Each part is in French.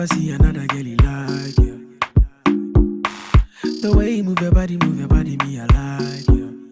never see another girl he like you. The way you move your body, me I like you.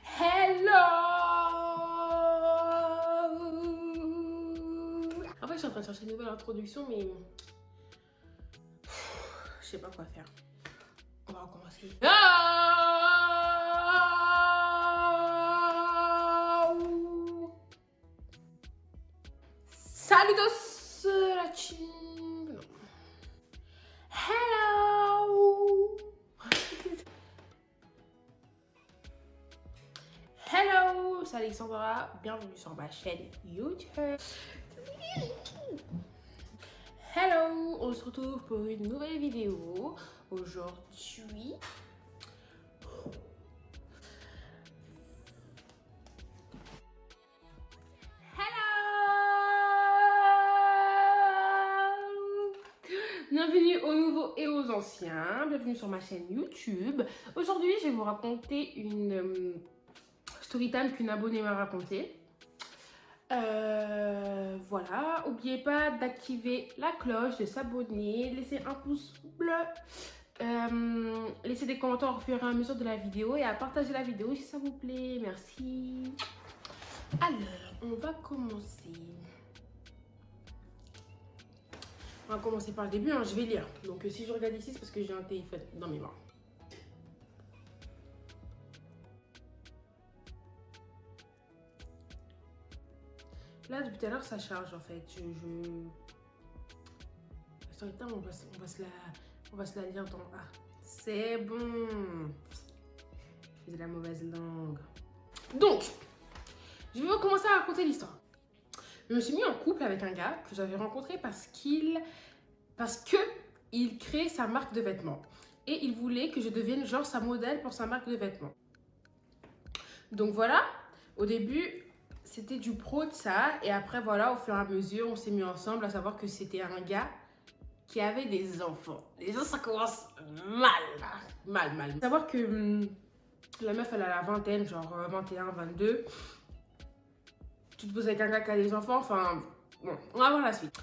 Hello. En fait, je suis en train de chercher une nouvelle introduction, mais je sais pas quoi faire. On va recommencer. Saludos la team. Non. Hello. Hello, c'est Alexandra. Bienvenue sur ma chaîne YouTube. Hello, on se retrouve pour une nouvelle vidéo. Aujourd'hui, bienvenue aux nouveaux et aux anciens, bienvenue sur ma chaîne YouTube. Aujourd'hui, je vais vous raconter une story time qu'une abonnée m'a racontée. Voilà, n'oubliez pas d'activer la cloche, de s'abonner, laisser un pouce bleu, laisser des commentaires au fur et à mesure de la vidéo et à partager la vidéo si ça vous plaît. Merci. Alors, on va commencer. On va commencer par le début, hein, je vais lire. Donc si je regarde ici, c'est parce que j'ai un téléphone dans mes mains. Là, depuis tout à l'heure, ça charge en fait. Attends, on va se la lire dans... Ah, c'est bon. Je faisais la mauvaise langue. Donc, je vais commencer à raconter l'histoire. Je me suis mis en couple avec un gars que j'avais rencontré parce qu'il crée sa marque de vêtements. Et il voulait que je devienne genre sa modèle pour sa marque de vêtements. Donc voilà, au début, c'était du pro de ça. Et après, voilà, au fur et à mesure, on s'est mis ensemble à savoir que c'était un gars qui avait des enfants. Déjà, ça commence mal. Savoir que la meuf, elle a la vingtaine, genre 21, 22. Tu te poses avec un gars qui a des enfants, enfin, bon, on va voir la suite.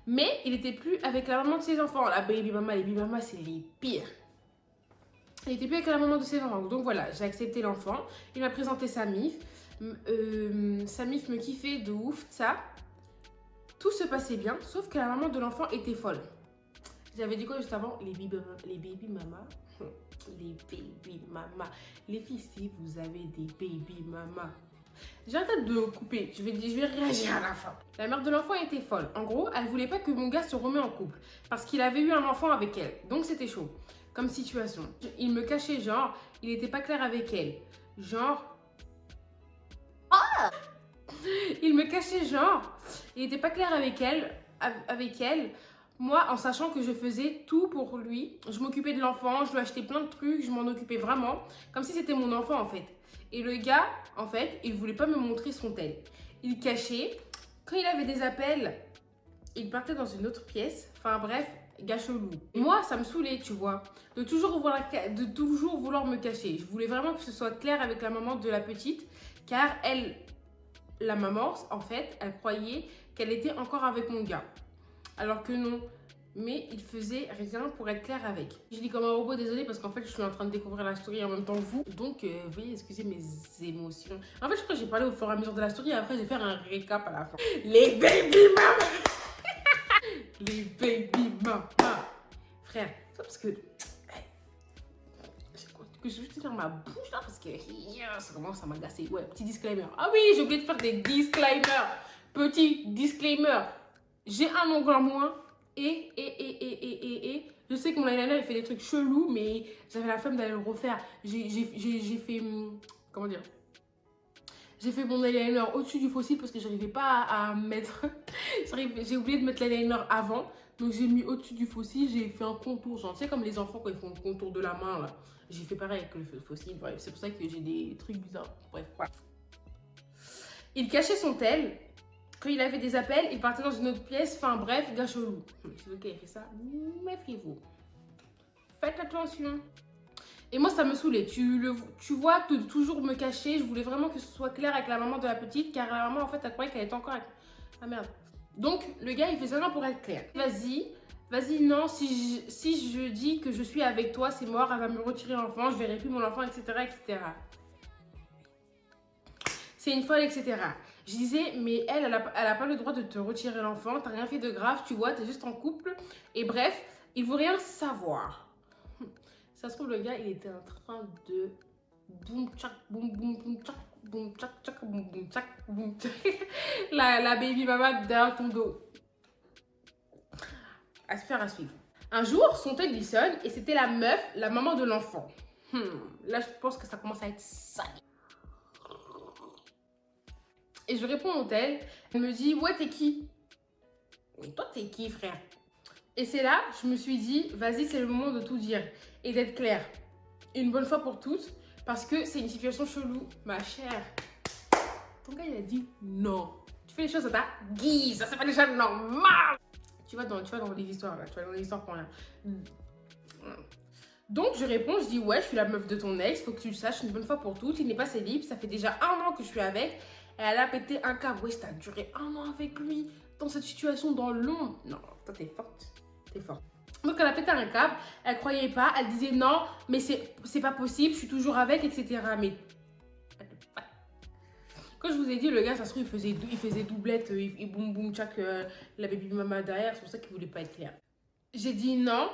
Mais il était plus avec la maman de ses enfants. La baby mama, les baby mamas, c'est les pires. Il était plus avec la maman de ses enfants. Donc voilà, j'ai accepté l'enfant. Il m'a présenté sa mif. Sa mif me kiffait de ouf, ça. Tout se passait bien, sauf que la maman de l'enfant était folle. J'avais dit quoi juste avant? Les baby mamas. Les baby mamas. Les filles, si vous avez des baby mamas. J'arrête de couper, je vais réagir à la fin. La mère de l'enfant était folle. En gros, elle voulait pas que mon gars se remette en couple. Parce qu'il avait eu un enfant avec elle. Donc c'était chaud. Comme situation. Il me cachait genre, il n'était pas clair avec elle. Genre... Ah! Il me cachait genre, il n'était pas clair avec elle. Moi, en sachant que je faisais tout pour lui. Je m'occupais de l'enfant, je lui achetais plein de trucs, je m'en occupais vraiment. Comme si c'était mon enfant en fait. Et le gars, en fait, il voulait pas me montrer son tel. Il cachait. Quand il avait des appels, il partait dans une autre pièce. Enfin bref, gars chelou. Moi, ça me saoulait, tu vois, de toujours vouloir me cacher. Je voulais vraiment que ce soit clair avec la maman de la petite. Car elle, la maman, en fait, elle croyait qu'elle était encore avec mon gars. Alors que non. Mais il faisait rien pour être clair avec. Je dis comme un robot, désolé, parce qu'en fait, je suis en train de découvrir la story en même temps que vous. Donc, veuillez excuser mes émotions. En fait, je crois que j'ai parlé au fur et à mesure de la story et après, je vais faire un récap à la fin. Les baby mamas. Les baby mamas. Frère, c'est parce que... je vais juste faire ma bouche là parce que ça commence à m'agacer. Ouais, petit disclaimer. Ah oui, j'ai oublié de faire des disclaimers. Petit disclaimer. J'ai un ongle en moins. Et je sais que mon eyeliner il fait des trucs chelous, mais j'avais la flemme d'aller le refaire. J'ai fait, comment dire, j'ai fait mon eyeliner au-dessus du faux cil parce que j'arrivais pas à mettre, j'ai oublié de mettre l'eyeliner avant, donc j'ai mis au-dessus du faux cil, j'ai fait un contour, genre, tu sais comme les enfants quand ils font le contour de la main là, j'ai fait pareil avec le faux cil, bref, c'est pour ça que j'ai des trucs bizarres, bref, voilà. Il cachait son tel. Quand il avait des appels, il partait dans une autre pièce. Enfin bref, gars chelou. C'est ok, il fait ça. Méfiez-vous. Faites attention. Et moi, ça me saoulait. Tu vois, toujours me cacher. Je voulais vraiment que ce soit clair avec la maman de la petite. Car la maman, en fait, elle croyait qu'elle était encore avec... Ah merde. Donc, le gars, il fait seulement pour être clair. Vas-y, non, si je dis que je suis avec toi, c'est mort, elle va me retirer l'enfant, je verrai plus mon enfant, etc., etc. C'est une folle, etc. Je disais, mais elle a pas le droit de te retirer l'enfant, t'as rien fait de grave, tu vois, t'es juste en couple. Et bref, il veut rien savoir. Ça se trouve, le gars, il était en train de boum tchak boum boum boum tchak boum tchak tchak boum boum tchak boum tchak. La baby mama derrière ton dos. À se faire à suivre. Un jour, son téléphone sonne et c'était la meuf, la maman de l'enfant. Là, je pense que ça commence à être sale. Et je réponds au tel. Elle me dit, ouais, t'es qui? Mais toi, t'es qui, frère? Et c'est là, je me suis dit, vas-y, c'est le moment de tout dire. Et d'être claire. Une bonne fois pour toutes. Parce que c'est une situation chelou. Ma chère. Ton gars, il a dit non. Tu fais les choses à ta guise. Ça, c'est pas déjà normal. Tu vas dans les histoires, là. Tu vas dans les histoires pour rien. Donc, je réponds, je dis, ouais, je suis la meuf de ton ex. Faut que tu le saches une bonne fois pour toutes. Il n'est pas célib. Ça fait déjà 1 an que je suis avec. Et elle a pété un câble. Ouais, ça a duré 1 an avec lui. Dans cette situation, dans l'ombre. Non, toi, t'es forte. T'es forte. Donc, elle a pété un câble. Elle croyait pas. Elle disait non, mais c'est pas possible. Je suis toujours avec, etc. Mais quand je vous ai dit, le gars, ça se trouve, il faisait doublette. Il boum boum tchak la baby mama derrière. C'est pour ça qu'il voulait pas être clair. J'ai dit non.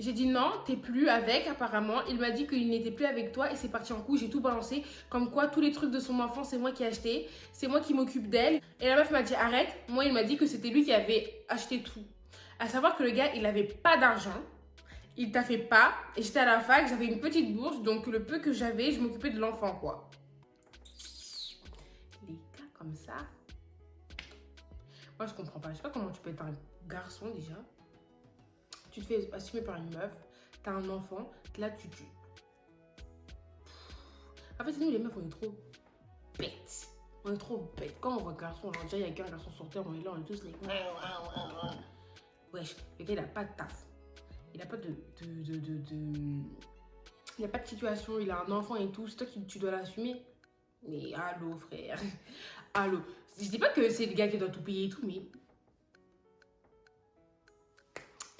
J'ai dit non, t'es plus avec apparemment. Il m'a dit qu'il n'était plus avec toi et c'est parti en couille. J'ai tout balancé. Comme quoi, tous les trucs de son enfant, c'est moi qui ai acheté. C'est moi qui m'occupe d'elle. Et la meuf m'a dit arrête. Moi, il m'a dit que c'était lui qui avait acheté tout. À savoir que le gars, il n'avait pas d'argent. Il taffait pas. Et j'étais à la fac, j'avais une petite bourse. Donc le peu que j'avais, je m'occupais de l'enfant, quoi. Les gars comme ça. Moi, je comprends pas. Je sais pas comment tu peux être un garçon déjà. Tu te fais assumer par une meuf, t'as un enfant, là tu tues. En fait, nous les meufs, on est trop bêtes. On est trop bêtes. Quand on voit un garçon, on dirait il y a qu'un garçon sur terre, on est là, on est tous les. Wesh, le gars il a pas de taf. Il a pas il a pas de situation, il a un enfant et tout, c'est toi qui tu dois l'assumer. Mais allô frère. Allô. Je dis pas que c'est le gars qui doit tout payer et tout, mais.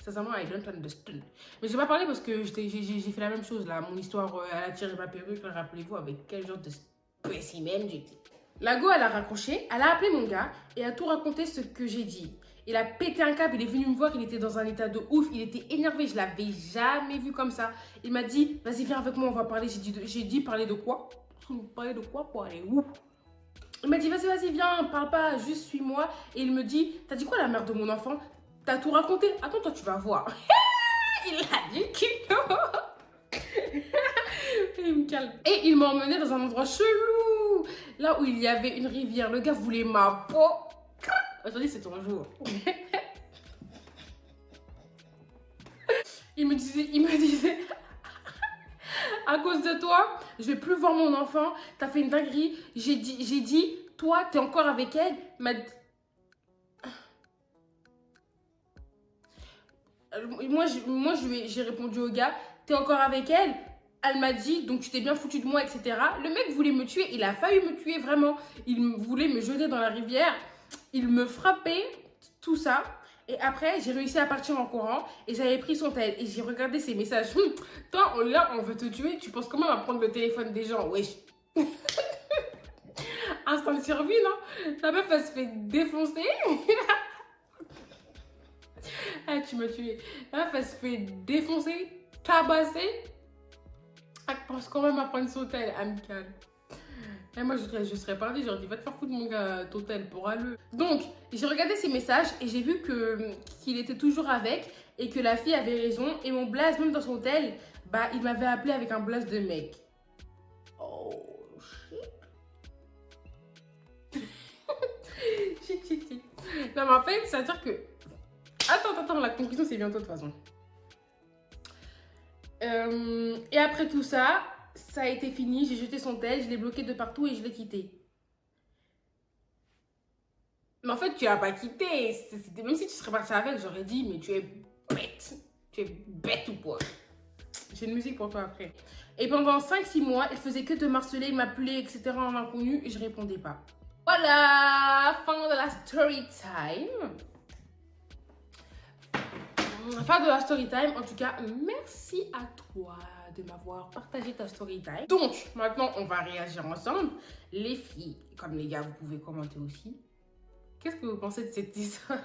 Sincèrement, I don't understand. Mais je vais pas parler parce que j'ai fait la même chose là. Mon histoire, elle a tiré ma perruque. Rappelez-vous avec quel genre de spécimen j'étais. La go, elle a raccroché. Elle a appelé mon gars et a tout raconté ce que j'ai dit. Il a pété un câble. Il est venu me voir. Il était dans un état de ouf. Il était énervé. Je l'avais jamais vu comme ça. Il m'a dit, vas-y, viens avec moi, on va parler. J'ai dit, parler de quoi? Parler de quoi pour aller où? Il m'a dit, vas-y, viens, parle pas, juste suis-moi. Et il me dit, t'as dit quoi la mère de mon enfant? T'as tout raconté? Attends, toi, tu vas voir. Il a dit qu'il il me calme. Et il m'a emmené dans un endroit chelou. Là où il y avait une rivière. Le gars voulait ma peau. Attendez, c'est ton jour. Il me disait, à cause de toi, je vais plus voir mon enfant. T'as fait une dinguerie. J'ai dit, toi, t'es encore avec elle. Moi, j'ai répondu au gars, t'es encore avec elle? Elle m'a dit, donc tu t'es bien foutu de moi, etc. Le mec voulait me tuer, il a failli me tuer vraiment. Il voulait me jeter dans la rivière, il me frappait, tout ça. Et après, j'ai réussi à partir en courant et j'avais pris son tel. Et j'ai regardé ses messages. Toi, là, on veut te tuer, tu penses comment à prendre le téléphone des gens? Wesh. Instant de survie, non? La meuf, elle se fait défoncer. Ah, tu m'as tué. La meuf, elle se fait défoncer, tabasser. Elle pense quand même à prendre son tel, amical. Et moi, je serais partie, j'aurais dit, va te faire foutre mon gars, ton tel, pour aller. Donc, j'ai regardé ses messages et j'ai vu qu'il était toujours avec et que la fille avait raison. Et mon blaze, même dans son tel, bah, il m'avait appelé avec un blaze de mec. Oh, shit. Shit. Non, mais en fait, ça veut dire que... Attends, la conclusion, c'est bientôt de toute façon. Et après tout ça, ça a été fini. J'ai jeté son tel, je l'ai bloqué de partout et je l'ai quitté. Mais en fait, tu l'as pas quitté. Même si tu serais parti avec, j'aurais dit, mais tu es bête. Tu es bête ou quoi? J'ai une musique pour toi après. Et pendant 5-6 mois, il faisait que de me harceler, m'appeler, etc. en inconnu et je répondais pas. Voilà, fin de la story time. Fin de la story time. En tout cas, merci à toi de m'avoir partagé ta story time. Donc, maintenant, on va réagir ensemble. Les filles, comme les gars, vous pouvez commenter aussi. Qu'est-ce que vous pensez de cette histoire?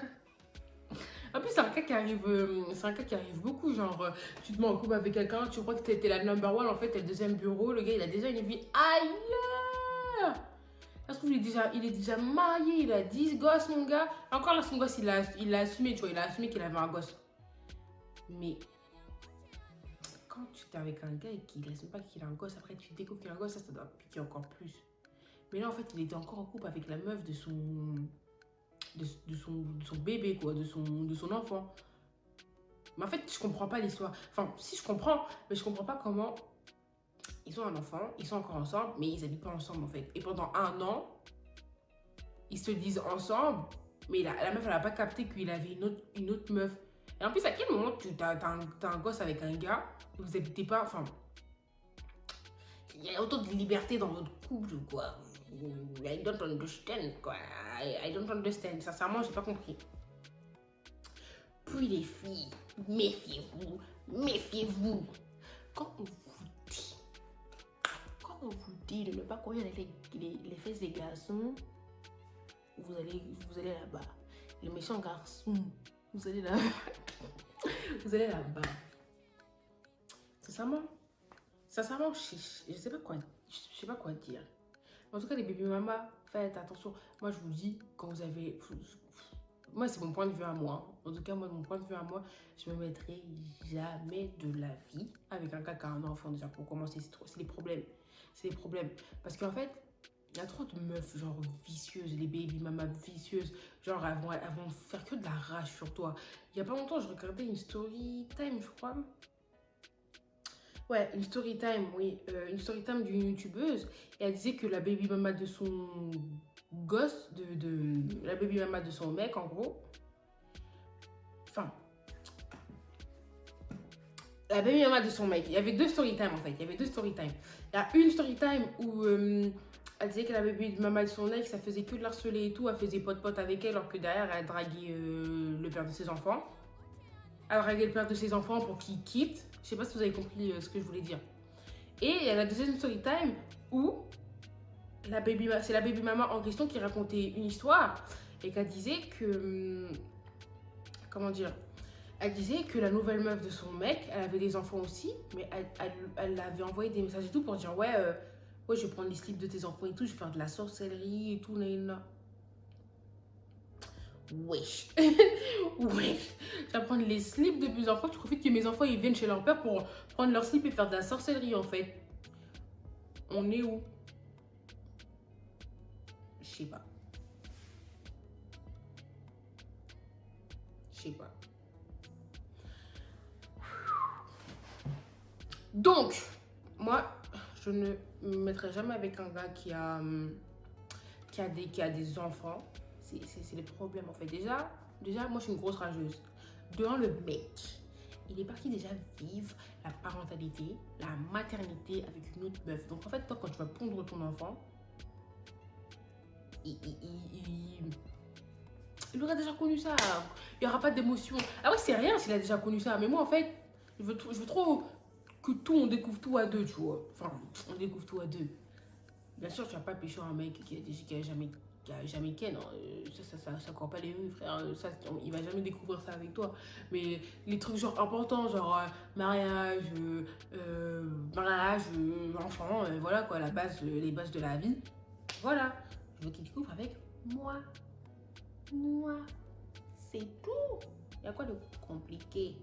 En plus, c'est un cas qui arrive, beaucoup. Genre, tu te mets en couple avec quelqu'un, tu crois que t'es la number one, en fait, t'es le deuxième bureau. Le gars, il a déjà une vie ailleurs. Ça se trouve, il est déjà marié, il a 10 gosses, mon gars. Encore là, son gosse, il l'a assumé, tu vois, il a assumé qu'il avait un gosse. Mais quand tu es avec un gars et qu'il ne laisse pas qu'il a un gosse, après tu découvres qu'il a un gosse, ça doit piquer encore plus. Mais là, en fait, il était encore en couple avec la meuf de son bébé, quoi, de son enfant. Mais en fait, je comprends pas l'histoire. Enfin, si, je comprends, mais je comprends pas comment ils ont un enfant, ils sont encore ensemble, mais ils habitent pas ensemble, en fait. Et pendant 1 an, ils se disent ensemble, mais la meuf, elle a pas capté qu'il avait une autre meuf. Et en plus, à quel moment tu as un gosse avec un gars, et vous habitez pas, enfin, il y a autant de liberté dans votre couple, quoi. I don't understand, quoi. I don't understand. Sincèrement, j'ai pas compris. Puis les filles, méfiez-vous, méfiez-vous. Quand on vous dit de ne pas courir les fesses des garçons, vous allez là-bas. Les méchants garçons, vous allez là-bas. Vous allez là-bas. Sincèrement, je sais pas quoi dire. En tout cas, les bébés mamas, faites attention. Moi, je vous dis, quand vous avez... Moi, c'est mon point de vue à moi. En tout cas, moi, mon point de vue à moi, je me mettrai jamais de la vie avec un gars qui a un enfant, déjà, pour commencer. C'est des problèmes. C'est des problèmes. Parce qu'en fait, il y a trop de meufs, genre, vicieuses, les baby mamas vicieuses. Genre, elles vont faire que de la rage sur toi. Il y a pas longtemps, je regardais une story time, je crois. Ouais, une story time, oui. Une story time d'une youtubeuse. Et elle disait que la baby mama de son gosse, la baby mama de son mec, en gros. Enfin, la baby mama de son mec. Il y avait 2 story time, en fait. Il y avait 2 story time. Il y a une story time où elle disait que la baby mama de son ex, ça faisait que de l'harceler et tout. Elle faisait pote-pote avec elle, alors que derrière, elle draguait le père de ses enfants. Elle draguait le père de ses enfants pour qu'il quitte. Je sais pas si vous avez compris ce que je voulais dire. Et il y a la deuxième story time où c'est la baby maman en question qui racontait une histoire et qu'elle disait que... Comment dire? Elle disait que la nouvelle meuf de son mec, elle avait des enfants aussi, mais elle avait envoyé des messages et tout pour dire ouais, je vais prendre les slips de tes enfants et tout, je vais faire de la sorcellerie et tout, là. Wesh. Wesh. Je vais prendre les slips de mes enfants. Tu profites que mes enfants ils viennent chez leur père pour prendre leurs slips et faire de la sorcellerie en fait. On est où? Je sais pas. Je sais pas. Donc, moi, je ne me mettrai jamais avec un gars qui a des enfants. C'est les problèmes en fait. Déjà, moi je suis une grosse rageuse. Devant le mec, il est parti déjà vivre la parentalité, la maternité avec une autre meuf. Donc en fait, toi quand tu vas pondre ton enfant, il aura déjà connu ça. Il n'y aura pas d'émotion. Ah ouais, c'est rien s'il a déjà connu ça. Mais moi en fait, je veux trop que on découvre tout à 2, tu vois. Enfin, on découvre tout à 2. Bien sûr, tu vas pas pécho un mec qui a jamais ken, ça court pas les rues, frère. Ça, il va jamais découvrir ça avec toi. Mais les trucs genre importants, genre mariage, enfant, voilà quoi, les bases de la vie. Voilà, je veux qu'il découvre avec moi. C'est tout. Il y a quoi de compliqué?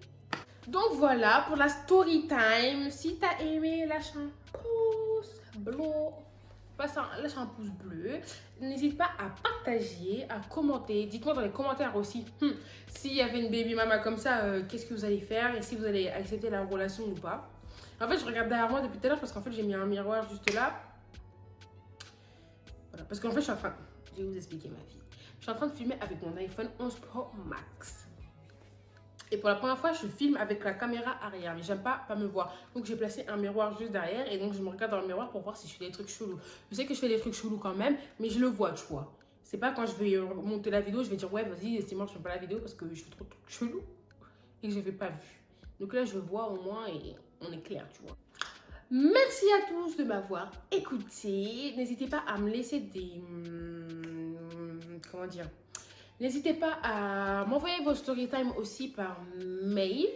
Donc voilà pour la story time. Si t'as aimé, lâche un pouce bleu. Lâche un pouce bleu. N'hésite pas à partager, à commenter. Dites-moi dans les commentaires aussi s'il y avait une baby mama comme ça, qu'est-ce que vous allez faire et si vous allez accepter la relation ou pas. En fait, je regarde derrière moi depuis tout à l'heure parce qu'en fait, j'ai mis un miroir juste là. Voilà, parce qu'en fait, je vais vous expliquer ma vie. Je suis en train de filmer avec mon iPhone 11 Pro Max. Et pour la première fois, je filme avec la caméra arrière. Mais j'aime pas me voir. Donc j'ai placé un miroir juste derrière. Et donc je me regarde dans le miroir pour voir si je fais des trucs chelous. Je sais que je fais des trucs chelous quand même. Mais je le vois, tu vois. C'est pas quand je vais monter la vidéo, je vais dire ouais, vas-y, c'est moi, je fais pas la vidéo parce que je fais trop de trucs chelous. Et que je n'avais pas vu. Donc là, je vois au moins et on est clair, tu vois. Merci à tous de m'avoir écouté. N'hésitez pas à me laisser des... comment dire? N'hésitez pas à m'envoyer vos story time aussi par mail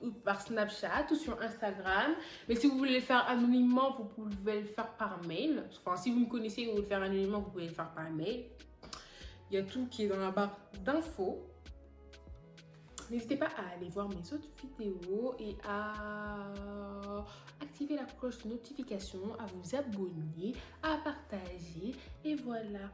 ou par Snapchat ou sur Instagram. Mais si vous voulez le faire anonymement, vous pouvez le faire par mail. Enfin, si vous me connaissez et vous voulez le faire anonymement, vous pouvez le faire par mail. Il y a tout qui est dans la barre d'infos. N'hésitez pas à aller voir mes autres vidéos et à activer la cloche de notification, à vous abonner, à partager. Et voilà.